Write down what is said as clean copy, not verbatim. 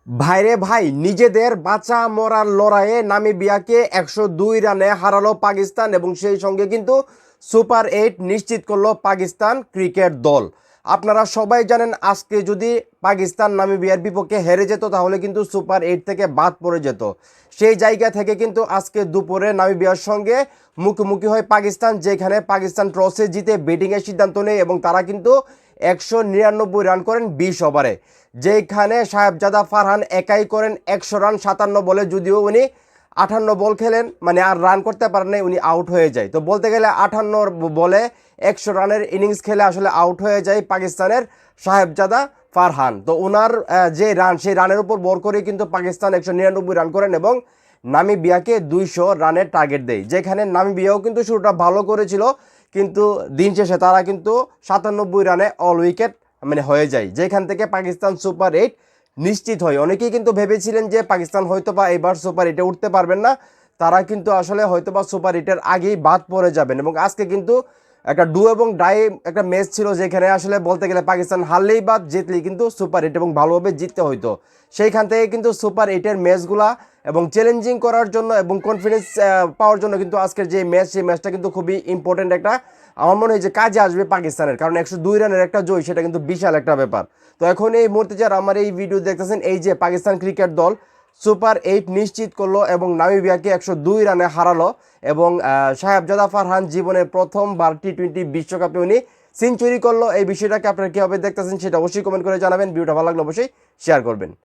ভাইরে ভাই, নিজেদের বাঁচা মরার লড়াইয়ে নামিবিয়াকে 102 রানে হারালো পাকিস্তান এবং সেই সঙ্গে কিন্তু সুপার 8 নিশ্চিত করলো পাকিস্তান ক্রিকেট দল। আপনারা সবাই জানেন আজকে যদি পাকিস্তান নামিবিয়ার বিপক্ষে হেরে যেত তাহলে কিন্তু সুপার 8 থেকে বাদ পড়ে যেত। সেই জায়গা থেকে কিন্তু আজকে দুপুরে নামিবিয়ার সঙ্গে মুখোমুখি হয় পাকিস্তান, যেখানে পাকিস্তান টসে জিতে ব্যাটিংয়ের সিদ্ধান্ত নেয় এবং তারা কিন্তু 199 রান করেন 20 ওভারে, যেখানে সাহেবজাদা ফারহান একাই করেন 100 রান 57 বলে। যদিও উনি 58 বল খেলেন, মানে আর রান করতে পারেন নাই, উনি আউট হয়ে যায়। তো বলতে গেলে 58 বলে 100 রানের ইনিংস খেলে আসলে আউট হয়ে যায় পাকিস্তানের সাহেবজাদা ফারহান। তো ওনার যে রান, সেই রানের উপর ভর করে কিন্তু পাকিস্তান 199 রান করেন এবং নামিবিয়াকে 200 রানের টার্গেট দেয়, যেখানে নামিবিয়াও কিন্তু শুরুটা ভালো করেছিল, কিন্তু দিন শেষে তারা কিন্তু 97 রানে অল উইকেট মানে হয়ে যায়, যেখান থেকে পাকিস্তান সুপার 8 নিশ্চিত হয়। অনেকেই কিন্তু ভেবেছিলেন যে পাকিস্তান হয়তো বা এবার সুপার 8-এ উঠতে পারবেন না, তারা কিন্তু আসলে হয়তো বা সুপার 8-এর আগেই বাদ পড়ে যাবেন। এবং আজকে কিন্তু একটা ডু এবং ডাই একটা ম্যাচ ছিল, যেখানে আসলে বলতে গেলে পাকিস্তান হারলেই বাদ, জিতলেই কিন্তু সুপার 8 এবং ভালোভাবে জিততে হইতো। সেইখান থেকে কিন্তু সুপার 8-এর ম্যাচগুলা এবং চ্যালেঞ্জিং করার জন্য এবং কনফিডেন্স পাওয়ার জন্য কিন্তু আজকের যে ম্যাচ, সেই ম্যাচটা কিন্তু খুবই ইম্পর্টেন্ট একটা, আমার মনে হয় যে কাজে আসবে পাকিস্তানের, কারণ 102 রানের একটা জয় সেটা কিন্তু বিশাল একটা ব্যাপার। তো এখন এই মুহূর্তে যারা আমার এই ভিডিও দেখতেছেন, এই যে পাকিস্তান ক্রিকেট দল সুপার 8 নিশ্চিত করলো এবং নামিবিয়াকে 102 রানে হারালো এবং সাহেবজাদা ফারহান জীবনের প্রথমবার টি-20 বিশ্বকাপে উনি সেঞ্চুরি করলো। এই বিষয়টাকে আপনারা কীভাবে দেখতেছেন সেটা অবশ্যই কমেন্ট করে জানাবেন। ভিডিওটা ভালো লাগলে অবশ্যই শেয়ার করবেন।